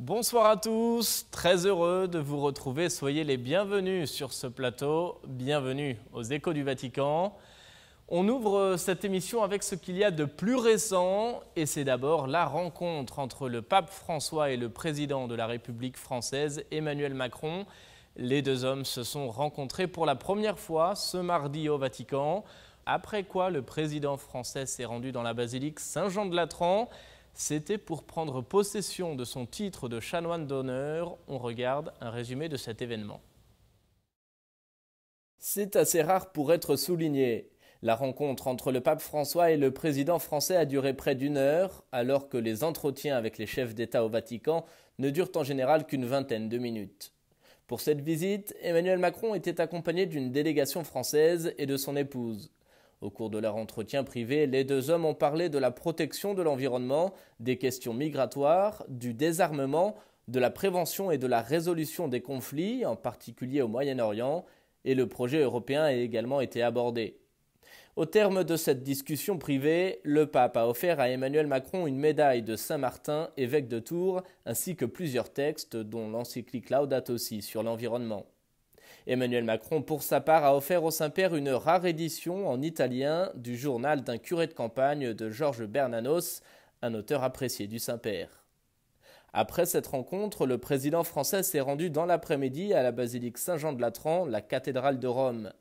Bonsoir à tous, très heureux de vous retrouver. Soyez les bienvenus sur ce plateau. Bienvenue aux Échos du Vatican. On ouvre cette émission avec ce qu'il y a de plus récent et c'est d'abord la rencontre entre le pape François et le président de la République française, Emmanuel Macron. Les deux hommes se sont rencontrés pour la première fois ce mardi au Vatican, après quoi le président français s'est rendu dans la basilique Saint-Jean-de-Latran. C'était pour prendre possession de son titre de chanoine d'honneur. On regarde un résumé de cet événement. C'est assez rare pour être souligné. La rencontre entre le pape François et le président français a duré près d'une heure, alors que les entretiens avec les chefs d'État au Vatican ne durent en général qu'une vingtaine de minutes. Pour cette visite, Emmanuel Macron était accompagné d'une délégation française et de son épouse. Au cours de leur entretien privé, les deux hommes ont parlé de la protection de l'environnement, des questions migratoires, du désarmement, de la prévention et de la résolution des conflits, en particulier au Moyen-Orient, et le projet européen a également été abordé. Au terme de cette discussion privée, le pape a offert à Emmanuel Macron une médaille de Saint-Martin, évêque de Tours, ainsi que plusieurs textes, dont l'encyclique Laudato Si sur l'environnement. Emmanuel Macron, pour sa part, a offert au Saint-Père une rare édition en italien du journal d'un curé de campagne de Georges Bernanos, un auteur apprécié du Saint-Père. Après cette rencontre, le président français s'est rendu dans l'après-midi à la basilique Saint-Jean-de-Latran, la cathédrale de Rome.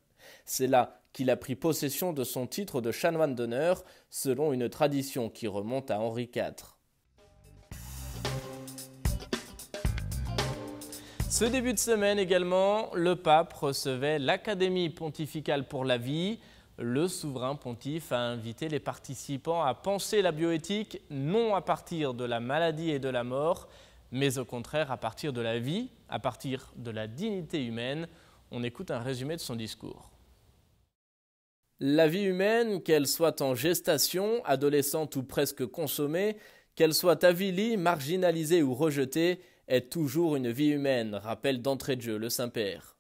C'est là qu'il a pris possession de son titre de chanoine d'honneur, selon une tradition qui remonte à Henri IV. Ce début de semaine également, le pape recevait l'Académie pontificale pour la vie. Le souverain pontife a invité les participants à penser la bioéthique non à partir de la maladie et de la mort, mais au contraire à partir de la vie, à partir de la dignité humaine. On écoute un résumé de son discours. La vie humaine, qu'elle soit en gestation, adolescente ou presque consommée, qu'elle soit avilie, marginalisée ou rejetée, est toujours une vie humaine, rappelle d'entrée de jeu le Saint-Père.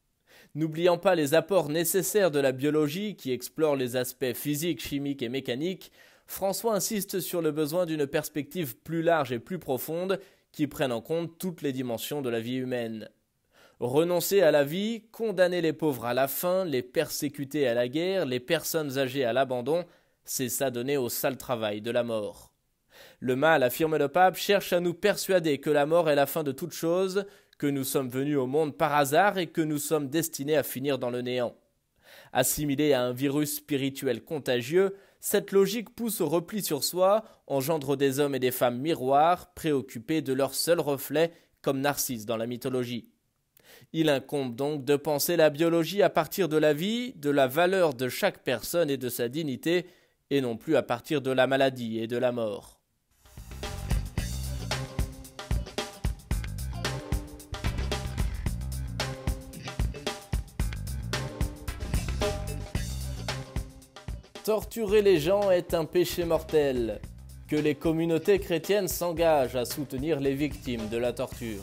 N'oubliant pas les apports nécessaires de la biologie qui explore les aspects physiques, chimiques et mécaniques, François insiste sur le besoin d'une perspective plus large et plus profonde qui prenne en compte toutes les dimensions de la vie humaine. Renoncer à la vie, condamner les pauvres à la faim, les persécuter à la guerre, les personnes âgées à l'abandon, c'est s'adonner au sale travail de la mort. Le mal, affirme le pape, cherche à nous persuader que la mort est la fin de toute chose, que nous sommes venus au monde par hasard et que nous sommes destinés à finir dans le néant. Assimilée à un virus spirituel contagieux, cette logique pousse au repli sur soi, engendre des hommes et des femmes miroirs, préoccupés de leur seul reflet, comme Narcisse dans la mythologie. Il incombe donc de penser la biologie à partir de la vie, de la valeur de chaque personne et de sa dignité, et non plus à partir de la maladie et de la mort. Torturer les gens est un péché mortel. Que les communautés chrétiennes s'engagent à soutenir les victimes de la torture.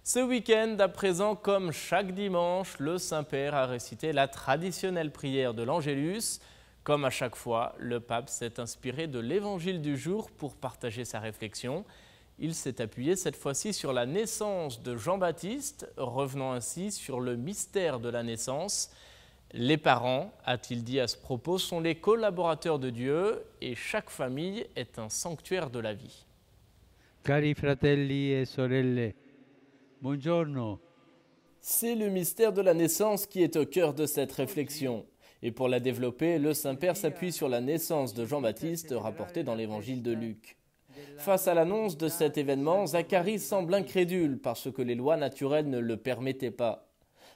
Ce week-end, à présent, comme chaque dimanche, le Saint-Père a récité la traditionnelle prière de l'Angélus. Comme à chaque fois, le pape s'est inspiré de l'évangile du jour pour partager sa réflexion. Il s'est appuyé cette fois-ci sur la naissance de Jean-Baptiste, revenant ainsi sur le mystère de la naissance. Les parents, a-t-il dit à ce propos, sont les collaborateurs de Dieu et chaque famille est un sanctuaire de la vie. Cari fratelli e sorelle, buongiorno. C'est le mystère de la naissance qui est au cœur de cette réflexion. Et pour la développer, le Saint-Père s'appuie sur la naissance de Jean-Baptiste rapportée dans l'évangile de Luc. Face à l'annonce de cet événement, Zacharie semble incrédule parce que les lois naturelles ne le permettaient pas.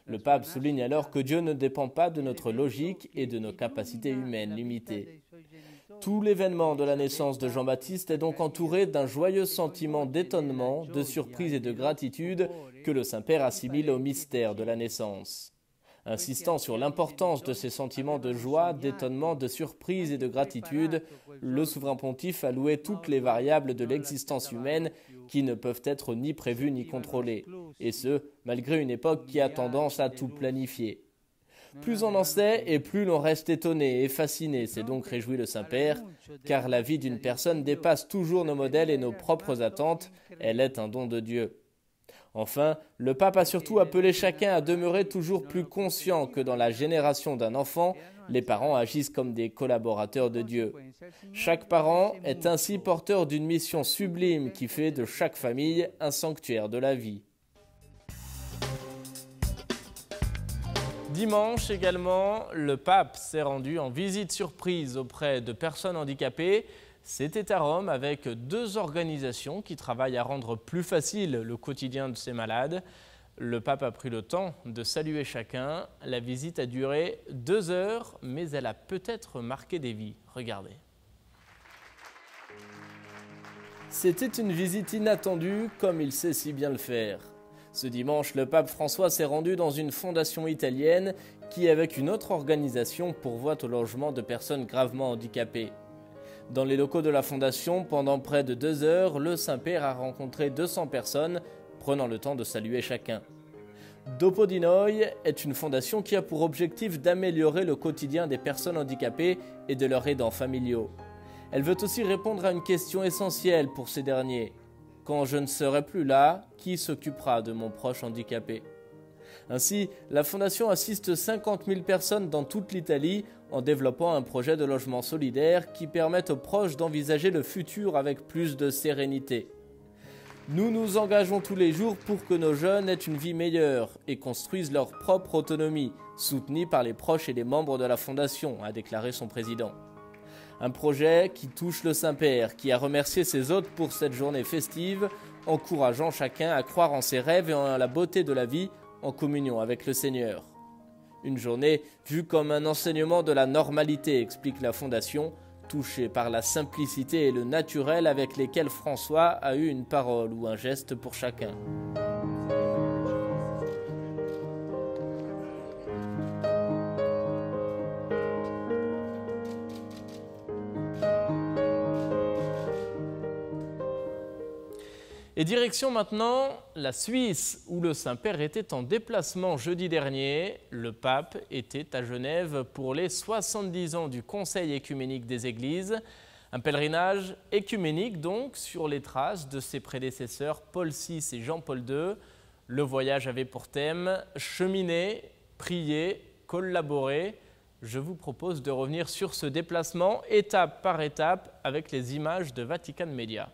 Le pape souligne alors que Dieu ne dépend pas de notre logique et de nos capacités humaines limitées. Tout l'événement de la naissance de Jean-Baptiste est donc entouré d'un joyeux sentiment d'étonnement, de surprise et de gratitude que le Saint-Père assimile au mystère de la naissance. Insistant sur l'importance de ces sentiments de joie, d'étonnement, de surprise et de gratitude, le souverain pontife a loué toutes les variables de l'existence humaine qui ne peuvent être ni prévues ni contrôlées, et ce, malgré une époque qui a tendance à tout planifier. Plus on en sait et plus l'on reste étonné et fasciné, s'est donc réjoui le Saint-Père, car la vie d'une personne dépasse toujours nos modèles et nos propres attentes, elle est un don de Dieu. Enfin, le pape a surtout appelé chacun à demeurer toujours plus conscient que dans la génération d'un enfant, les parents agissent comme des collaborateurs de Dieu. Chaque parent est ainsi porteur d'une mission sublime qui fait de chaque famille un sanctuaire de la vie. Dimanche également, le pape s'est rendu en visite surprise auprès de personnes handicapées. C'était à Rome avec 2 organisations qui travaillent à rendre plus facile le quotidien de ces malades. Le pape a pris le temps de saluer chacun. La visite a duré 2 heures, mais elle a peut-être marqué des vies. Regardez. C'était une visite inattendue, comme il sait si bien le faire. Ce dimanche, le pape François s'est rendu dans une fondation italienne qui, avec une autre organisation, pourvoit au logement de personnes gravement handicapées. Dans les locaux de la fondation, pendant près de 2 heures, le Saint-Père a rencontré 200 personnes, prenant le temps de saluer chacun. Dopo di Noi est une fondation qui a pour objectif d'améliorer le quotidien des personnes handicapées et de leurs aidants familiaux. Elle veut aussi répondre à une question essentielle pour ces derniers. Quand je ne serai plus là, qui s'occupera de mon proche handicapé ? Ainsi, la Fondation assiste 50 000 personnes dans toute l'Italie en développant un projet de logement solidaire qui permette aux proches d'envisager le futur avec plus de sérénité. Nous nous engageons tous les jours pour que nos jeunes aient une vie meilleure et construisent leur propre autonomie, soutenue par les proches et les membres de la Fondation, a déclaré son président. Un projet qui touche le Saint-Père, qui a remercié ses hôtes pour cette journée festive, encourageant chacun à croire en ses rêves et en la beauté de la vie, en communion avec le Seigneur. Une journée vue comme un enseignement de la normalité, explique la Fondation, touchée par la simplicité et le naturel avec lesquels François a eu une parole ou un geste pour chacun. Et direction maintenant la Suisse, où le Saint-Père était en déplacement jeudi dernier. Le pape était à Genève pour les 70 ans du Conseil œcuménique des Églises. Un pèlerinage œcuménique donc sur les traces de ses prédécesseurs Paul VI et Jean-Paul II. Le voyage avait pour thème « Cheminer, prier, collaborer ». Je vous propose de revenir sur ce déplacement étape par étape avec les images de Vatican Media.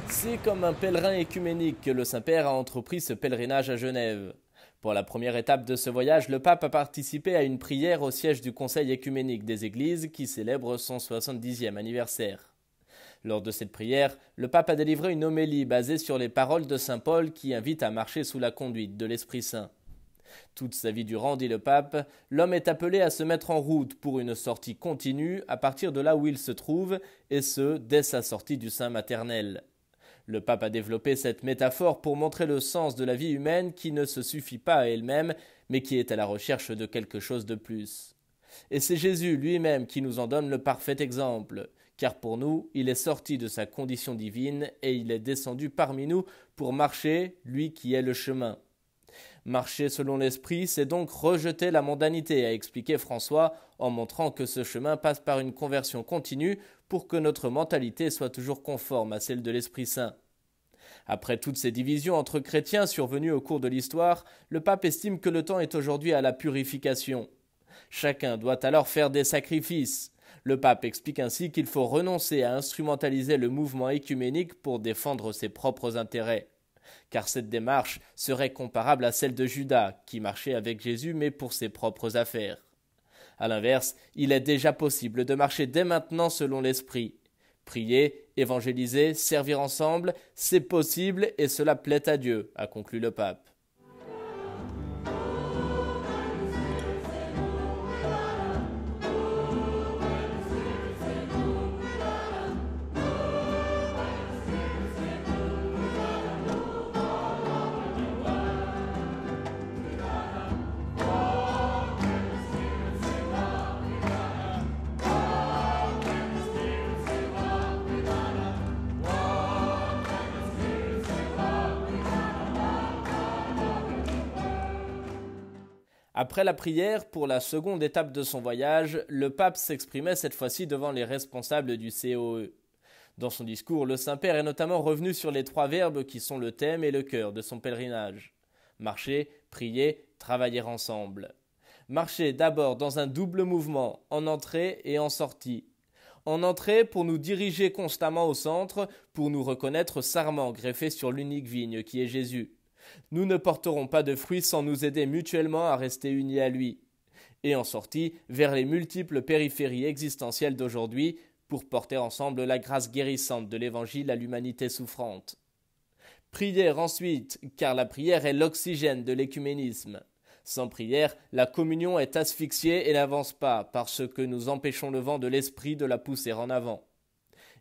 C'est comme un pèlerin œcuménique que le Saint-Père a entrepris ce pèlerinage à Genève. Pour la première étape de ce voyage, le pape a participé à une prière au siège du Conseil œcuménique des Églises qui célèbre son 70e anniversaire. Lors de cette prière, le pape a délivré une homélie basée sur les paroles de saint Paul qui invitent à marcher sous la conduite de l'Esprit Saint. Toute sa vie durant, dit le pape, l'homme est appelé à se mettre en route pour une sortie continue à partir de là où il se trouve, et ce, dès sa sortie du sein maternel. Le pape a développé cette métaphore pour montrer le sens de la vie humaine qui ne se suffit pas à elle-même, mais qui est à la recherche de quelque chose de plus. Et c'est Jésus lui-même qui nous en donne le parfait exemple, car pour nous, il est sorti de sa condition divine et il est descendu parmi nous pour marcher, lui qui est le chemin. Marcher selon l'esprit, c'est donc rejeter la mondanité, a expliqué François, en montrant que ce chemin passe par une conversion continue pour que notre mentalité soit toujours conforme à celle de l'Esprit Saint. Après toutes ces divisions entre chrétiens survenues au cours de l'histoire, le pape estime que le temps est aujourd'hui à la purification. Chacun doit alors faire des sacrifices. Le pape explique ainsi qu'il faut renoncer à instrumentaliser le mouvement œcuménique pour défendre ses propres intérêts. Car cette démarche serait comparable à celle de Judas, qui marchait avec Jésus mais pour ses propres affaires. A l'inverse, il est déjà possible de marcher dès maintenant selon l'Esprit. Prier, évangéliser, servir ensemble, c'est possible et cela plaît à Dieu, a conclu le pape. Après la prière, pour la seconde étape de son voyage, le pape s'exprimait cette fois-ci devant les responsables du COE. Dans son discours, le Saint-Père est notamment revenu sur les 3 verbes qui sont le thème et le cœur de son pèlerinage. Marcher, prier, travailler ensemble. Marcher d'abord dans un double mouvement, en entrée et en sortie. En entrée pour nous diriger constamment au centre, pour nous reconnaître sarment greffés sur l'unique vigne qui est Jésus. Nous ne porterons pas de fruits sans nous aider mutuellement à rester unis à lui. Et en sortie, vers les multiples périphéries existentielles d'aujourd'hui, pour porter ensemble la grâce guérissante de l'Évangile à l'humanité souffrante. Prière ensuite, car la prière est l'oxygène de l'écuménisme. Sans prière, la communion est asphyxiée et n'avance pas, parce que nous empêchons le vent de l'esprit de la pousser en avant.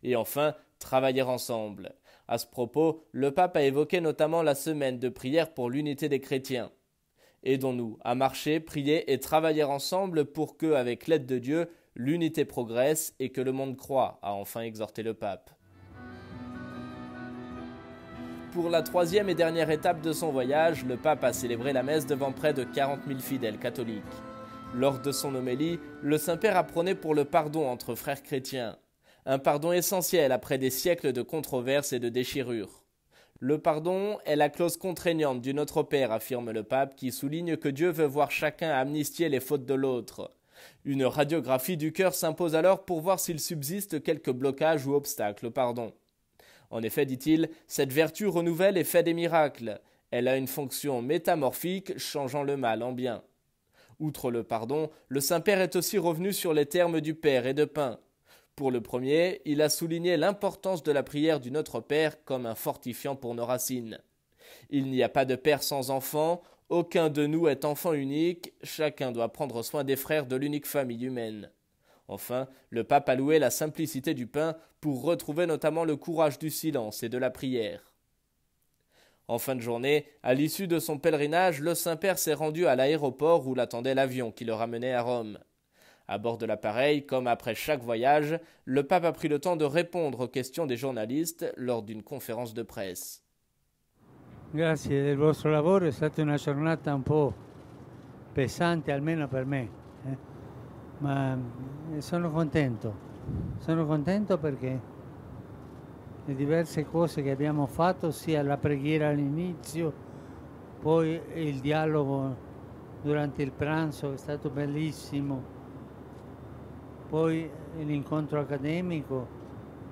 Et enfin, travailler ensemble. À ce propos, le pape a évoqué notamment la semaine de prière pour l'unité des chrétiens. Aidons-nous à marcher, prier et travailler ensemble pour que, avec l'aide de Dieu, l'unité progresse et que le monde croit, a enfin exhorté le pape. Pour la 3e et dernière étape de son voyage, le pape a célébré la messe devant près de 40 000 fidèles catholiques. Lors de son homélie, le Saint-Père a prôné pour le pardon entre frères chrétiens. Un pardon essentiel après des siècles de controverses et de déchirures. Le pardon est la clause contraignante du Notre Père, affirme le pape, qui souligne que Dieu veut voir chacun amnistier les fautes de l'autre. Une radiographie du cœur s'impose alors pour voir s'il subsiste quelques blocages ou obstacles au pardon. En effet, dit-il, cette vertu renouvelle et fait des miracles. Elle a une fonction métamorphique, changeant le mal en bien. Outre le pardon, le Saint-Père est aussi revenu sur les termes du Père et de pain. Pour le premier, il a souligné l'importance de la prière du Notre Père comme un fortifiant pour nos racines. Il n'y a pas de père sans enfant, aucun de nous est enfant unique, chacun doit prendre soin des frères de l'unique famille humaine. Enfin, le pape a loué la simplicité du pain pour retrouver notamment le courage du silence et de la prière. En fin de journée, à l'issue de son pèlerinage, le Saint-Père s'est rendu à l'aéroport où l'attendait l'avion qui le ramenait à Rome. À bord de l'appareil, comme après chaque voyage, le pape a pris le temps de répondre aux questions des journalistes lors d'une conférence de presse. Grazie del vostro lavoro, è stata una giornata un po' pesante, almeno per me, ma sono contento perché le diverse cose che abbiamo fatto, sia la preghiera all'inizio, poi il dialogo durante il pranzo è stato bellissimo, poi l'incontro accademico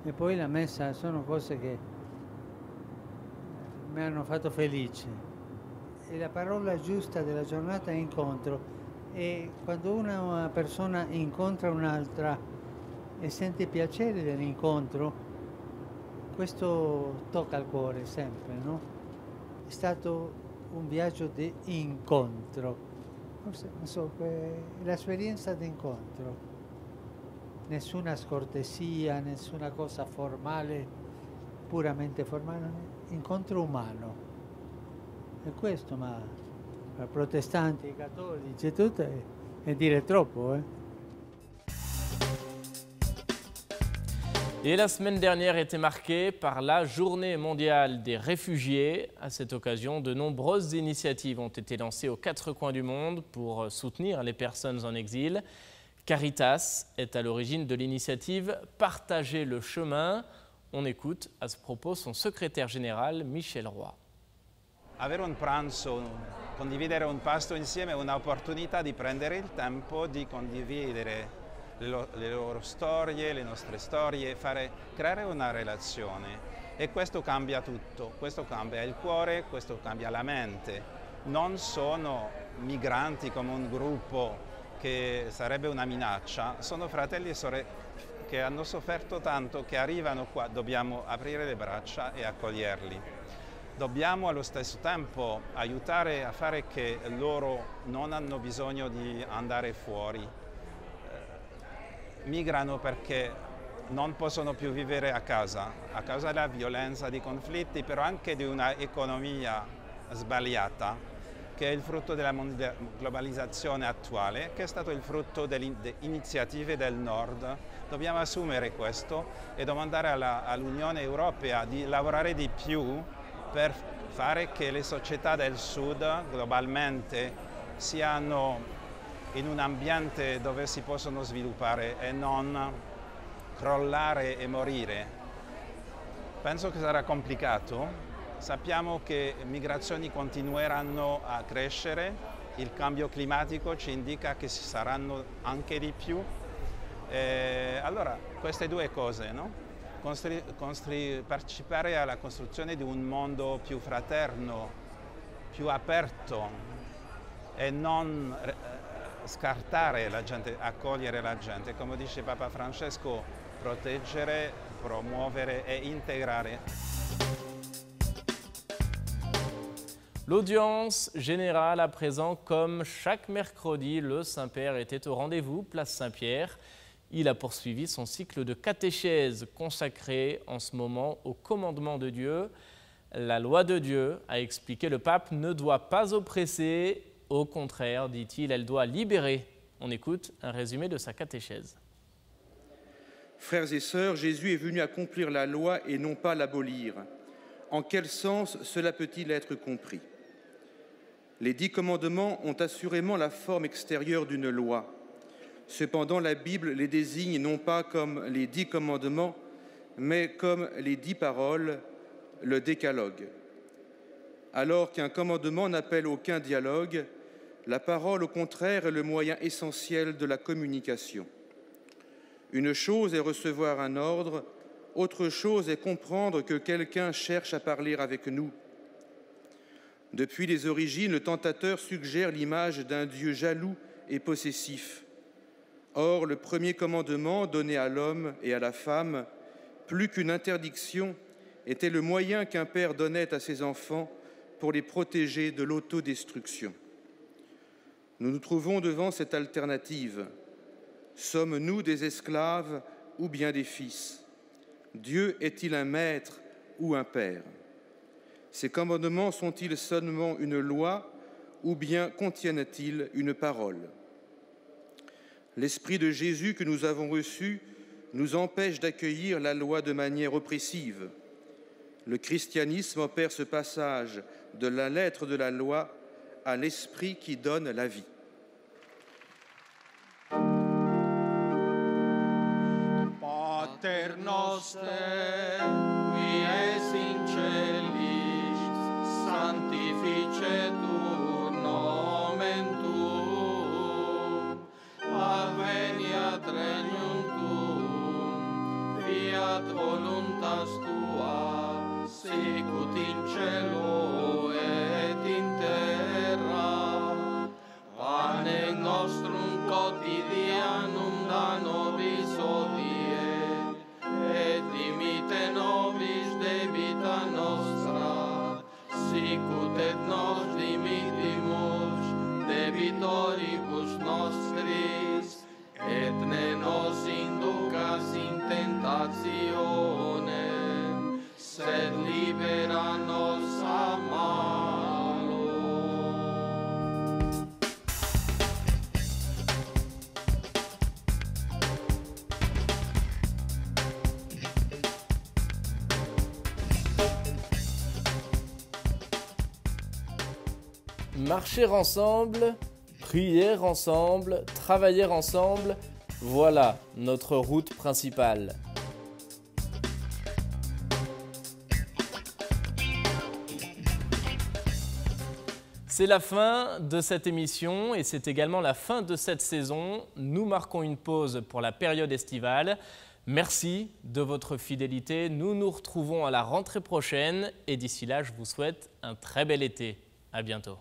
e poi la messa, sono cose che mi hanno fatto felice. E la parola giusta della giornata è incontro, e quando una persona incontra un'altra e sente piacere dell'incontro, questo tocca il cuore sempre, no? È stato un viaggio di incontro, forse non so, l'esperienza di incontro, nessuna scortesia, nessuna cosa formale, puramente formale, incontro umano. E questo, ma per protestanti, cattolici e tutto, è dire troppo, Et la semaine dernière était marquée par la Journée mondiale des réfugiés. À cette occasion, de nombreuses initiatives ont été lancées aux 4 coins du monde pour soutenir les personnes en exil. Caritas est à l'origine de l'initiative « Partager le chemin ». On écoute à ce propos son secrétaire général Michel Roy. Avere un pranzo, condividere un pasto insieme è un'opportunità di prendere il tempo di condividere le loro storie, le nostre storie, creare una relazione, e questo cambia tutto, questo cambia il cuore, questo cambia la mente. Non sono migranti come un gruppo che sarebbe una minaccia, sono fratelli e sorelle che hanno sofferto tanto, che arrivano qua, dobbiamo aprire le braccia e accoglierli. Dobbiamo allo stesso tempo aiutare a fare che loro non hanno bisogno di andare fuori. Migrano perché non possono più vivere a causa della violenza, di conflitti, però anche di una economia sbagliata, che è il frutto della globalizzazione attuale, che è stato il frutto delle iniziative del Nord. Dobbiamo assumere questo e domandare all'Unione Europea di lavorare di più per fare che le società del Sud globalmente siano in un ambiente dove si possono sviluppare e non crollare e morire. Penso che sarà complicato. Sappiamo che migrazioni continueranno a crescere, il cambio climatico ci indica che ci saranno anche di più. Allora, queste due cose, no? Partecipare alla costruzione di un mondo più fraterno, più aperto e non scartare la gente, accogliere la gente, come dice Papa Francesco, proteggere, promuovere et integrare. L'audience générale à présent, comme chaque mercredi, le Saint-Père était au rendez-vous, place Saint-Pierre. Il a poursuivi son cycle de catéchèse consacré en ce moment au commandement de Dieu. La loi de Dieu, a expliqué le pape, ne doit pas oppresser, au contraire, dit-il, elle doit libérer. On écoute un résumé de sa catéchèse. Frères et sœurs, Jésus est venu accomplir la loi et non pas l'abolir. En quel sens cela peut-il être compris? Les 10 commandements ont assurément la forme extérieure d'une loi. Cependant, la Bible les désigne non pas comme les 10 commandements, mais comme les 10 paroles, le décalogue. Alors qu'un commandement n'appelle aucun dialogue, la parole, au contraire, est le moyen essentiel de la communication. Une chose est recevoir un ordre, autre chose est comprendre que quelqu'un cherche à parler avec nous. Depuis les origines, le tentateur suggère l'image d'un Dieu jaloux et possessif. Or, le premier commandement donné à l'homme et à la femme, plus qu'une interdiction, était le moyen qu'un père donnait à ses enfants pour les protéger de l'autodestruction. Nous nous trouvons devant cette alternative. Sommes-nous des esclaves ou bien des fils? Dieu est-il un maître ou un père? Ces commandements sont-ils seulement une loi ou bien contiennent-ils une parole? L'Esprit de Jésus que nous avons reçu nous empêche d'accueillir la loi de manière oppressive. Le christianisme opère ce passage de la lettre de la loi à l'Esprit qui donne la vie. Pater noster, qui es in celis, sanctificetur nomen tuum, adveniat regnum tuum, fiat voluntas tua, sicut in cielo et in terra. Panem nostrum quotidianum da nobis hodie, et dimite nobis debita nostra, sicut et nos dimitimus debitoribus nostris, et ne nos inducas in tentationem, sed libera nos a malo. Marcher ensemble, prier ensemble, travailler ensemble, voilà notre route principale. C'est la fin de cette émission et c'est également la fin de cette saison. Nous marquons une pause pour la période estivale. Merci de votre fidélité. Nous nous retrouvons à la rentrée prochaine et d'ici là, je vous souhaite un très bel été. À bientôt.